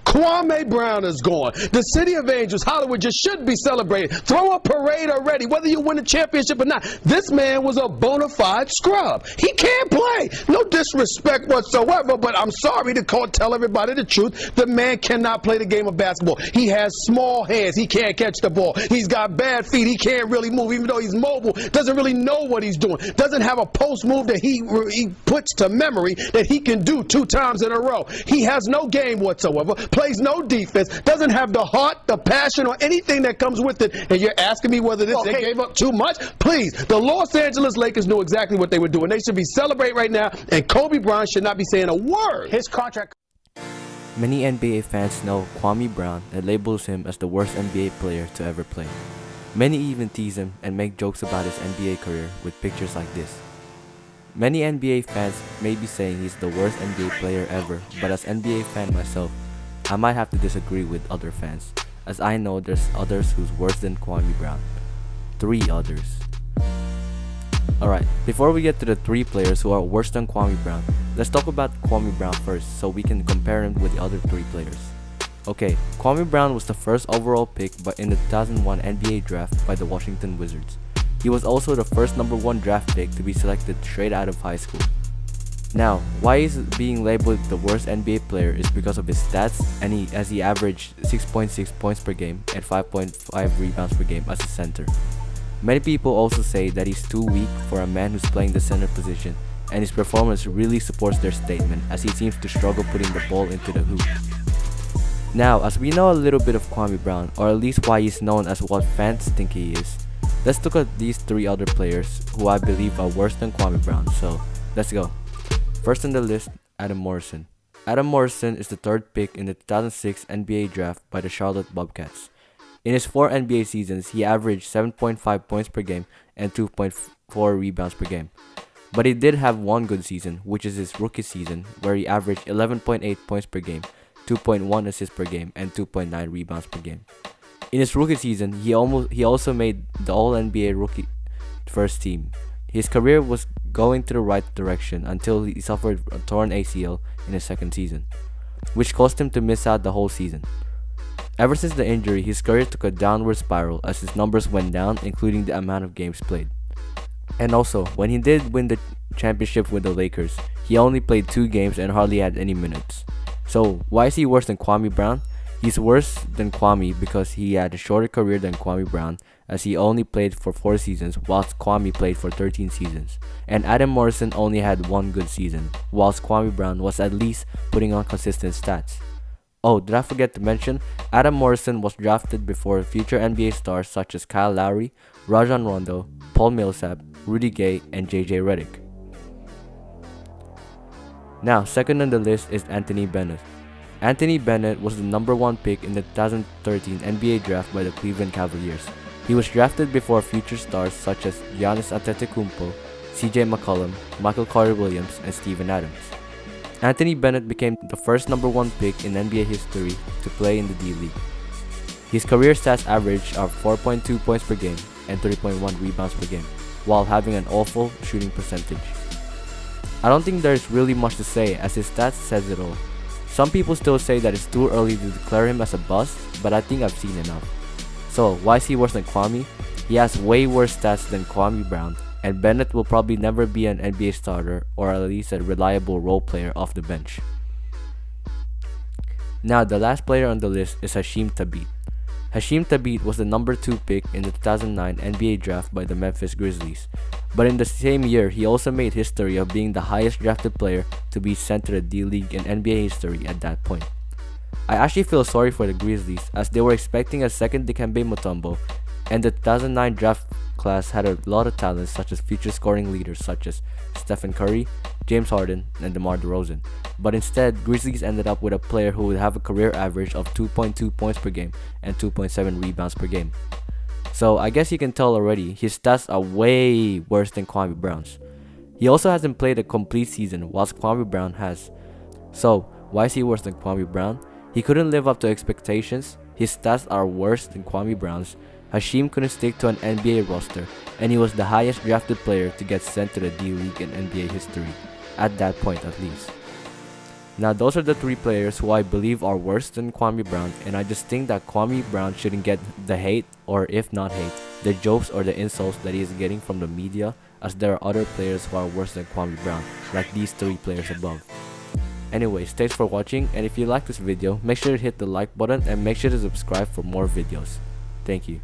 Kwame Brown is gone. The city of Angels, Hollywood, just should be celebrated. Throw a parade already, whether you win a championship or not. This man was a bona fide scrub. He can't play. No disrespect whatsoever, but I'm sorry to tell everybody the truth. The man cannot play the game of basketball. He has small hands. He can't catch the ball. He's got bad feet. He can't really move, even though he's mobile. Doesn't really know what he's doing. Doesn't have a post move that he puts to memory that he can do 2 times in a row. He has no game whatsoever. Plays no defense, doesn't have the heart, the passion, or anything that comes with it, and you're asking me whether they gave up too much? Please, the Los Angeles Lakers knew exactly what they were doing. They should be celebrating right now, and Kobe Bryant should not be saying a word. His contract. Many NBA fans know Kwame Brown and labels him as the worst NBA player to ever play. Many even tease him and make jokes about his NBA career with pictures like this. Many NBA fans may be saying he's the worst NBA player ever, but as NBA fan myself, I might have to disagree with other fans, as I know there's others who's worse than Kwame Brown. 3 others. Alright, before we get to the 3 players who are worse than Kwame Brown, let's talk about Kwame Brown first so we can compare him with the other 3 players. Okay, Kwame Brown was the first overall pick in the 2001 NBA draft by the Washington Wizards. He was also the first number 1 draft pick to be selected straight out of high school. Now, why he's being labeled the worst NBA player is because of his stats, and he averaged 6.6 points per game and 5.5 rebounds per game as a center. Many people also say that he's too weak for a man who's playing the center position, and his performance really supports their statement as he seems to struggle putting the ball into the hoop. Now, as we know a little bit of Kwame Brown, or at least why he's known as what fans think he is, let's look at these 3 other players who I believe are worse than Kwame Brown, so let's go. First on the list, Adam Morrison. Adam Morrison is the 3rd pick in the 2006 NBA draft by the Charlotte Bobcats. In his 4 NBA seasons, he averaged 7.5 points per game and 2.4 rebounds per game. But he did have one good season, which is his rookie season, where he averaged 11.8 points per game, 2.1 assists per game, and 2.9 rebounds per game. In his rookie season, he also made the All-NBA rookie first team. His career was going to the right direction until he suffered a torn ACL in his 2nd season, which caused him to miss out the whole season. Ever since the injury, his career took a downward spiral as his numbers went down, including the amount of games played. And also, when he did win the championship with the Lakers, he only played 2 games and hardly had any minutes. So, why is he worse than Kwame Brown? He's worse than Kwame because he had a shorter career than Kwame Brown, as he only played for 4 seasons whilst Kwame played for 13 seasons. And Adam Morrison only had 1 good season, whilst Kwame Brown was at least putting on consistent stats. Oh, did I forget to mention, Adam Morrison was drafted before future NBA stars such as Kyle Lowry, Rajon Rondo, Paul Millsap, Rudy Gay, and JJ Redick. Now, second on the list is Anthony Bennett. Anthony Bennett was the number 1 pick in the 2013 NBA draft by the Cleveland Cavaliers. He was drafted before future stars such as Giannis Antetokounmpo, CJ McCollum, Michael Carter-Williams, and Steven Adams. Anthony Bennett became the first number 1 pick in NBA history to play in the D-League. His career stats average are 4.2 points per game and 3.1 rebounds per game, while having an awful shooting percentage. I don't think there's really much to say as his stats says it all. Some people still say that it's too early to declare him as a bust, but I think I've seen enough. So, why is he worse than Kwame? He has way worse stats than Kwame Brown, and Bennett will probably never be an NBA starter or at least a reliable role player off the bench. Now, the last player on the list is Hasheem Thabeet. Hasheem Thabeet was the number 2 pick in the 2009 NBA draft by the Memphis Grizzlies, but in the same year, he also made history of being the highest drafted player to be sent to the D-League in NBA history at that point. I actually feel sorry for the Grizzlies as they were expecting a second Dikembe Mutombo, and the 2009 draft class had a lot of talents such as future scoring leaders such as Stephen Curry, James Harden, and DeMar DeRozan. But instead, Grizzlies ended up with a player who would have a career average of 2.2 points per game and 2.7 rebounds per game. So I guess you can tell already, his stats are way worse than Kwame Brown's. He also hasn't played a complete season whilst Kwame Brown has. So why is he worse than Kwame Brown? He couldn't live up to expectations, his stats are worse than Kwame Brown's, Hasheem couldn't stick to an NBA roster, and he was the highest drafted player to get sent to the D-League in NBA history, at that point at least. Now those are the 3 players who I believe are worse than Kwame Brown, and I just think that Kwame Brown shouldn't get the hate, or if not hate, the jokes or the insults that he is getting from the media, as there are other players who are worse than Kwame Brown, like these 3 players above. Anyways, thanks for watching, and if you like this video, make sure to hit the like button and make sure to subscribe for more videos. Thank you.